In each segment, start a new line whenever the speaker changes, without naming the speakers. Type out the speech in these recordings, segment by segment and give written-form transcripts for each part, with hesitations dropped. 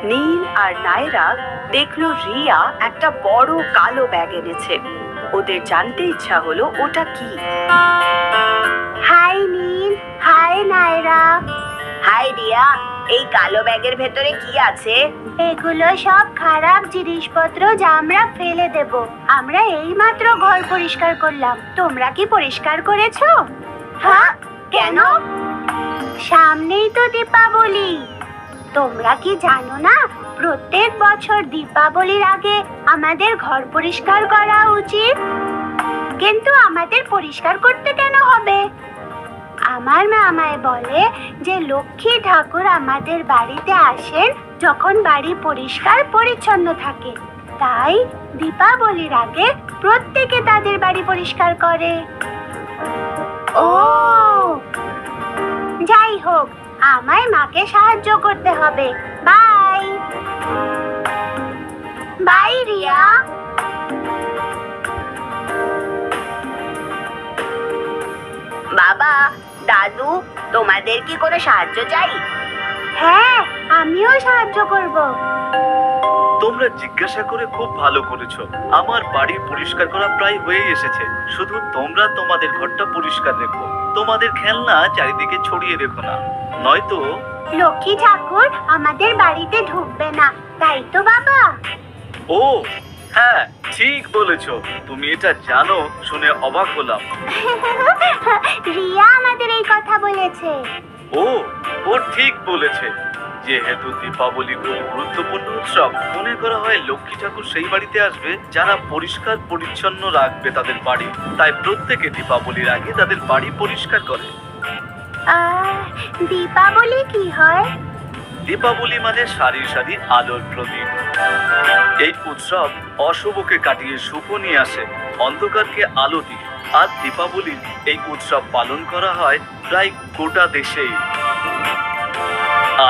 নীল আর নায়রা দেখলো রিয়া একটা বড় কালো ব্যাগ এনেছে। ওদের জানতে ইচ্ছা হলো ওটা কি।
হাই নীল, হাই নায়রা।
হাই রিয়া, এই কালো ব্যাগের ভেতরে কি আছে?
এগুলো সব খারাপ জিনিসপত্র যা আমরা ফেলে দেব। আমরা এইমাত্র ঘর পরিষ্কার করলাম। তোমরা কি পরিষ্কার করেছো?
হ্যাঁ, কেন?
সামনেই তো দীপাবলি। তোমরা কি জানো না, প্রত্যেক বছর দীপাবলির আগে আমাদের ঘর পরিষ্কার করা উচিত? কিন্তু আমাদের পরিষ্কার করতে কেন হবে? আমার মা আমায় বলে যে লক্ষ্মী ঠাকুর আমাদের বাড়িতে আসেন যখন বাড়ি পরিষ্কার পরিচ্ছন্ন থাকে। তাই দীপাবলির আগে প্রত্যেকে তাদের বাড়ি পরিষ্কার করে। ও, যাই হোক, আমায় মাকে সাহায্য করতে হবে। Bye bye Riya.
বাবা, দাদু, তোমাদের কি কোনো সাহায্য চাই?
হ্যাঁ, আমিও সাহায্য করব।
তোমরা জিজ্ঞাসা করে খুব ভালো করেছো। আমার বাড়ি পরিষ্কার করা প্রায় হয়ে এসেছে। শুধু তোমরা তোমাদের ঘরটা পরিষ্কার রেখো। তোমাদের খেলনা চারিদিকে ছড়িয়ে রেখো না, নয়তো
লক্ষ্মী ঠাকুর আমাদের বাড়িতে ঢুকবে না, তাই তো বাবা?
ও হ্যাঁ, ঠিক বলেছো। তুমি এটা জানো শুনে অবাক হলাম।
রিয়া আমাদের এই কথা বলেছে।
ও ও ঠিক বলেছে। যেহেতু দীপাবলি খুব গুরুত্বপূর্ণ উৎসব, মনে করা হয় লক্ষ্মী ঠাকুর সেই বাড়িতে আসবে যারা পরিষ্কার পরিচ্ছন্ন রাখবে তাদের বাড়ি। তাই প্রত্যেকে দীপাবলির আগে তাদের বাড়ি পরিষ্কার করে।
দীপাবলি কি হয়?
দীপাবলি মানে সারি সারি আলোর প্রদীপ। এই উৎসব অশুভকে কাটিয়ে শুভ নিয়ে আসে, অন্ধকারকে আলো দিয়ে। আর দীপাবলির এই উৎসব পালন করা হয় প্রায় গোটা দেশেই।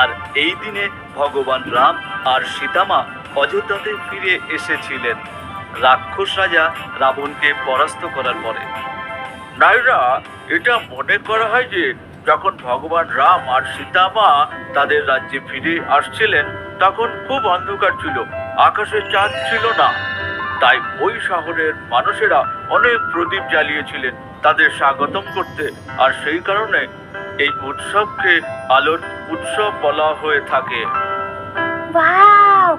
আর এই দিনে ভগবান রাম আর সীতামা অযোধ্যাতে ফিরে এসেছিলেন রাক্ষস রাজা রাবণকে পরাস্ত করার পরে। নাইরা, এটা মনে করা হয় যে যখন ভগবান রাম আর সীতামা তাদের রাজ্যে ফিরে আসছিলেন তখন খুব অন্ধকার ছিল, আকাশে চাঁদ ছিল না। তাই ওই শহরের মানুষেরা অনেক প্রদীপ জ্বালিয়েছিলেন তাদের স্বাগতম করতে। আর সেই কারণে এই উৎসবকে আলোর উৎসব বলা হয়ে থাকে।
ওয়াও,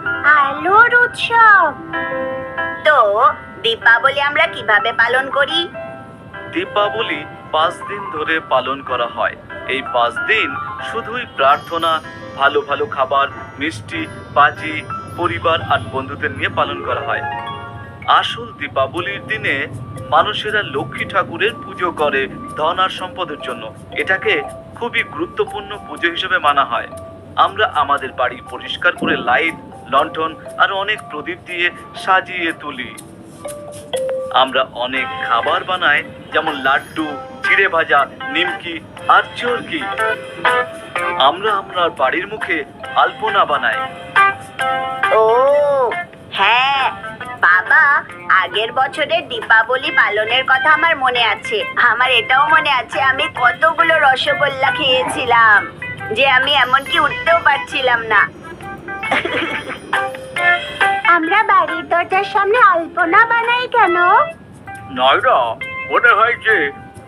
আলোর উৎসব।
তো দীপাবলি আমরা কিভাবে পালন করি?
দীপাবলি 5 দিন ধরে পালন করা হয়। এই 5 দিন শুধুই প্রার্থনা, ভালো ভালো খাবার, মিষ্টি, বাজি, পরিবার আর বন্ধুদের নিয়ে পালন করা হয়। আসল দীপাবলির দিনে মানুষেরা লক্ষ্মী ঠাকুরের পুজো করে ধন আর সম্পদের জন্য। এটাকে খুবই গুরুত্বপূর্ণ পুজো হিসেবে মানা হয়। আমরা আমাদের বাড়ি পরিষ্কার করে লাইট, লণ্ঠন আর অনেক প্রদীপ দিয়ে সাজিয়ে তুলি। আমরা অনেক খাবার বানাই, যেমন লাড্ডু, চিড়ে ভাজা, নিমকি আর চরকি। আমরা আপনার বাড়ির মুখে আলপনা বানাই।
ও হ্যাঁ বাবা, আগের বছরের দীপাবলি পালনের কথা আমার মনে আছে। আমার এটাও মনে আছে আমি কতগুলো রসগোল্লা খেয়েছিলাম যে আমি এমনকি উঠতেও পারছিলাম না।
আমরা বাড়ির দরজার সামনে আলপনা বানাই কেন?
নয়রা, মনে হয় যে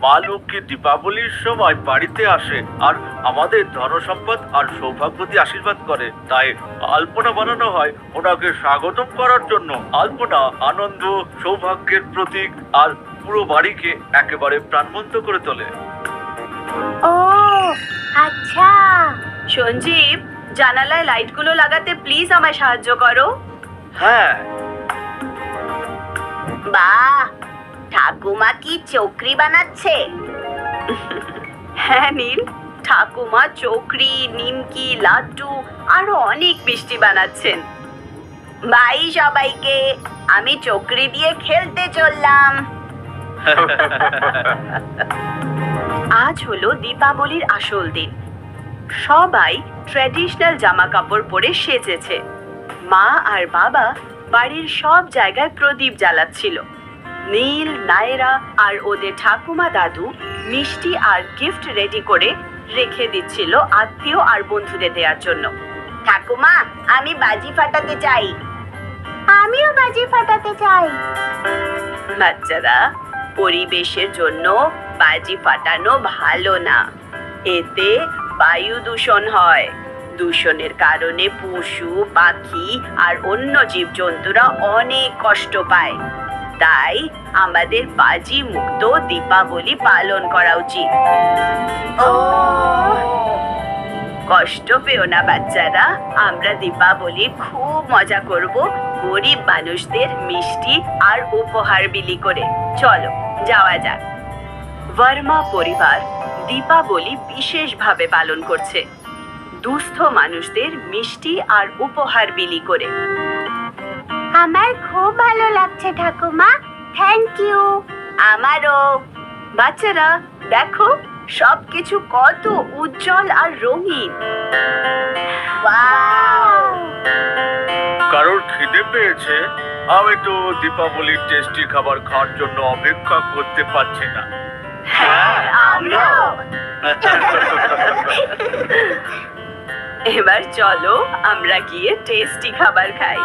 মা লক্ষ্মী দীপাবলির সময় বাড়িতে আসে আর আমাদের ধনসম্পদ আর সৌভাগ্য দিয়ে আশীর্বাদ করে। তাই আলপনা বানানো হয় ওনাকে স্বাগতম করার জন্য। আলপনা আনন্দ, সৌভাগ্যের প্রতীক আর পুরো বাড়িকে একেবারে প্রাণবন্ত করে তোলে।
ও আচ্ছা।
সঞ্জীব, জানালায় লাইটগুলো লাগাতে প্লিজ আমায় সাহায্য করো।
হ্যাঁ।
বাহ, ঠাকুমা কি চক্রি বানাচ্ছে? হ্যাঁ নীল, ঠাকুমা চক্রি, নিমকি, লাড্ডু আরো অনেক মিষ্টি বানাচ্ছেন। বাই সবাইকে, আমি চক্রি দিয়ে খেলতে চললাম। আজ হলো দীপাবলির আসল দিন। সবাই ট্র্যাডিশনাল জামা কাপড় পরে সেজেছে। মা আর বাবা বাড়ির সব জায়গায় প্রদীপ জ্বালাচ্ছিল। নীল, নায়রা আর ওদের ঠাকুমা দাদু মিষ্টি আর গিফট রেডি করে রেখে দিচ্ছিল আত্মীয় আর বন্ধুদের দেওয়ার জন্য। ঠাকুমা, আমি বাজি ফাটাতে চাই।
আমিও বাজি ফাটাতে চাই।
বাচ্চারা, পরিবেশের জন্য বাজি ফাটানো ভালো না। এতে বায়ু দূষণ হয়। দূষণের কারণে পশু পাখি আর অন্য জীবজন্তুরা অনেক কষ্ট পায়। তাই আমাদের বাজি মুক্ত দীপাবলি পালন করা উচিত। কষ্ট পেও না বাচ্চারা, আমরা দীপাবলি খুব মজা করব গরিব মানুষদের মিষ্টি আর উপহার বিলি করে। চলো যাওয়া যাক। বর্মা পরিবার দীপাবলি বিশেষভাবে পালন করছে, দুস্থ মানুষদের মিষ্টি আর উপহার বিলি করে।
আমার খুব ভালো লাগছে ঠাকুমা, থ্যাংক ইউ।
আমারও। বাচ্চারা দেখো, সবকিছু কত উজ্জ্বল আর রঙিন।
ওয়াও!
কারোর খিদে পেয়েছে? আমি তো দীপাবলির টেস্টি খাবার খাওয়ার জন্য অপেক্ষা করতে পারছি না।
হ্যাঁ, আমরাও। এবার চলো আমরা গিয়ে টেস্টি খাবার খাই।